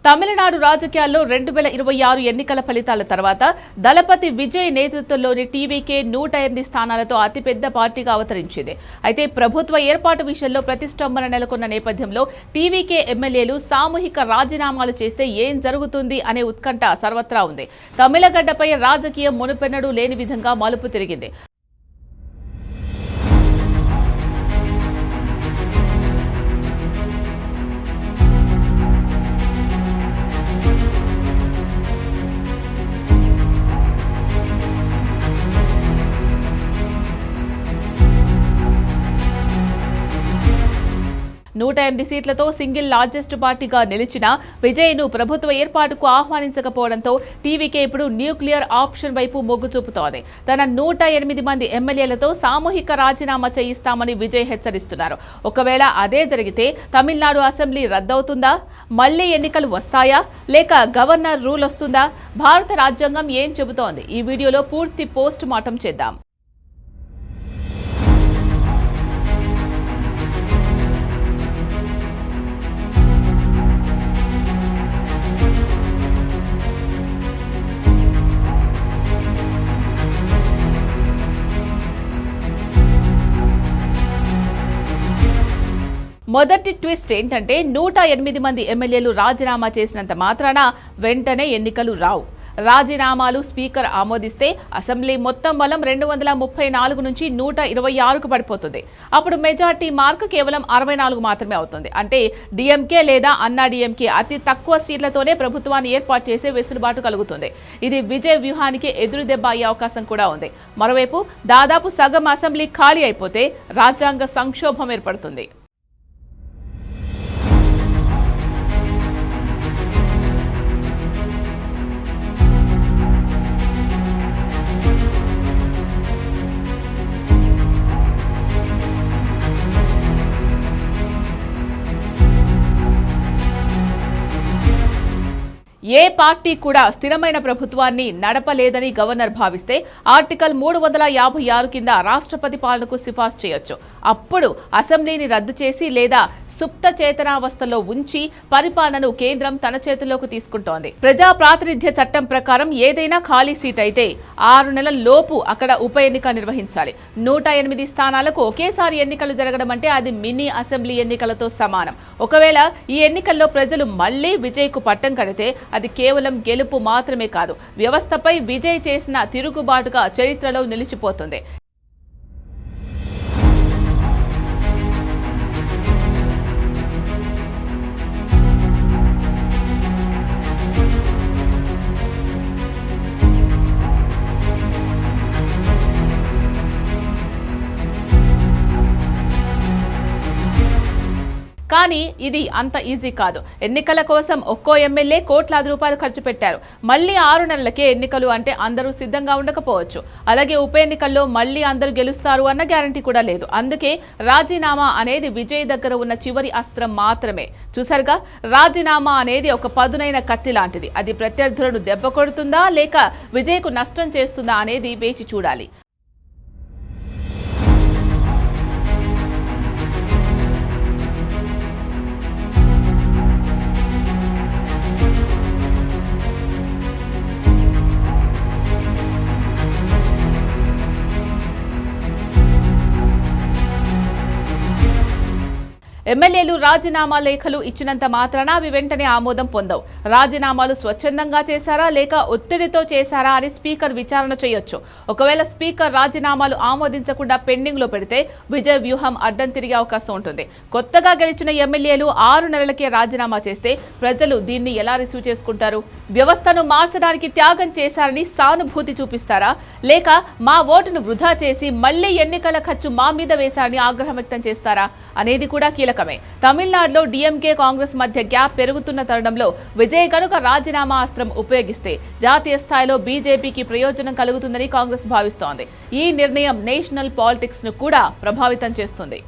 తమిళనాడు రాజకీయాల్లో 2026 ఎన్నికల ఫలితాల తర్వాత దళపతి విజయ్ నేతృత్వంలోని టీవీకే 108 స్థానాలతో అతిపెద్ద పార్టీగా అవతరించింది. అయితే ప్రభుత్వ ఏర్పాటు విషయంలో ప్రతిష్టంభన నెలకొన్న నేపథ్యంలో టీవీకే ఎమ్మెల్యేలు సామూహిక రాజీనామాలు చేస్తే ఏం జరుగుతుంది అనే ఉత్కంఠ సర్వత్రా ఉంది. తమిళగడ్డపై రాజకీయం మునుపెన్నడూ లేని విధంగా మలుపు తిరిగింది. నూట 8 సీట్లతో సింగిల్ లార్జెస్ట్ పార్టీగా నిలిచిన విజయ్ను ప్రభుత్వ ఏర్పాటుకు ఆహ్వానించకపోవడంతో టీవీకే ఇప్పుడు న్యూక్లియర్ ఆప్షన్ వైపు మొగ్గు చూపుతోంది. తన 108 మంది ఎమ్మెల్యేలతో సామూహిక రాజీనామా చేయిస్తామని విజయ్ హెచ్చరిస్తున్నారు. ఒకవేళ అదే జరిగితే తమిళనాడు అసెంబ్లీ రద్దవుతుందా? మళ్లీ ఎన్నికలు వస్తాయా? లేక గవర్నర్ రూల్ వస్తుందా? భారత రాజ్యాంగం ఏం చెబుతోంది? ఈ వీడియోలో పూర్తి పోస్ట్ మార్టం చేద్దాం. మొదటి ట్విస్ట్ ఏంటంటే 108 మంది ఎమ్మెల్యేలు రాజీనామా చేసినంత మాత్రాన వెంటనే ఎన్నికలు రావు. రాజీనామాలు స్పీకర్ ఆమోదిస్తే అసెంబ్లీ మొత్తం బలం 234 నుంచి 126కు పడిపోతుంది. అప్పుడు మెజార్టీ మార్క్ కేవలం 64 మాత్రమే అవుతుంది. అంటే డిఎంకే లేదా అన్నా డిఎంకే అతి తక్కువ సీట్లతోనే ప్రభుత్వాన్ని ఏర్పాటు చేసే వెసులుబాటు కలుగుతుంది. ఇది విజయ్ వ్యూహానికి ఎదురు దెబ్బ అయ్యే అవకాశం కూడా ఉంది. మరోవైపు దాదాపు సగం అసెంబ్లీ ఖాళీ అయిపోతే రాజ్యాంగ సంక్షోభం ఏర్పడుతుంది. ఏ పార్టీ కూడా స్థిరమైన ప్రభుత్వాన్ని నడపలేదని గవర్నర్ భావిస్తే ఆర్టికల్ 356 కింద రాష్ట్రపతి పాలనకు సిఫార్సు చేయొచ్చు. అప్పుడు అసెంబ్లీని రద్దు చేసి లేదా సుప్త చేతనావస్థలో ఉంచి పరిపాలనను కేంద్రం తన చేతుల్లోకి తీసుకుంటోంది. ప్రజా ప్రాతినిధ్య చట్టం ప్రకారం ఏదైనా ఖాళీ సీట్ అయితే 6 నెలల లోపు అక్కడ ఉప ఎన్నిక నిర్వహించాలి. 108 స్థానాలకు ఒకేసారి ఎన్నికలు జరగడం అంటే అది మినీ అసెంబ్లీ ఎన్నికలతో సమానం. ఒకవేళ ఈ ఎన్నికల్లో ప్రజలు మళ్లీ విజయ్కు పట్టం కడితే అది కేవలం గెలుపు మాత్రమే కాదు, వ్యవస్థపై విజయ్ చేసిన తిరుగుబాటుగా చరిత్రలో నిలిచిపోతుంది. కానీ ఇది అంత ఈజీ కాదు. ఎన్నికల కోసం ఒక్కో ఎమ్మెల్యే కోట్లాది రూపాయలు ఖర్చు పెట్టారు. మళ్లీ 6 నెలలకే ఎన్నికలు అంటే అందరూ సిద్ధంగా ఉండకపోవచ్చు. అలాగే ఉప ఎన్నికల్లో మళ్లీ అందరూ గెలుస్తారు అన్న గ్యారంటీ కూడా లేదు. అందుకే రాజీనామా అనేది విజయ్ దగ్గర ఉన్న చివరి అస్త్రం మాత్రమే. చూసారుగా, రాజీనామా అనేది ఒక పదునైన కత్తి లాంటిది. అది ప్రత్యర్థులను దెబ్బ కొడుతుందా లేక విజయ్కు నష్టం చేస్తుందా అనేది వేచి చూడాలి. ఎమ్మెల్యేలు రాజీనామా లేఖలు ఇచ్చినంత మాత్రాన అవి వెంటనే ఆమోదం పొందవు. రాజీనామాలు స్వచ్ఛందంగా చేశారా లేక ఒత్తిడితో చేశారా అని స్పీకర్ విచారణ చేయొచ్చు. ఒకవేళ స్పీకర్ రాజీనామాలు ఆమోదించకుండా పెండింగ్ లో పెడితే విజయ్ వ్యూహం అడ్డం తిరిగే అవకాశం ఉంటుంది. కొత్తగా గెలిచిన ఎమ్మెల్యేలు 6 నెలలకే రాజీనామా చేస్తే ప్రజలు దీన్ని ఎలా రిసీవ్ చేసుకుంటారు? వ్యవస్థను మార్చడానికి త్యాగం చేశారని సానుభూతి చూపిస్తారా లేక మా ఓటును వృధా చేసి మళ్లీ ఎన్నికల ఖర్చు మా మీద వేశారని ఆగ్రహం వ్యక్తం చేస్తారా అనేది కూడా కీలకమే. తమిళనాడులో డిఎంకే కాంగ్రెస్ మధ్య గ్యాప్ పెరుగుతున్న తరుణంలో విజయ్ కనుక రాజీనామా అస్త్రం ఉపయోగిస్తే జాతీయ స్థాయిలో బీజేపీకి ప్రయోజనం కలుగుతుందని కాంగ్రెస్ భావిస్తోంది. ఈ నిర్ణయం నేషనల్ పాలిటిక్స్ ను కూడా ప్రభావితం చేస్తుంది.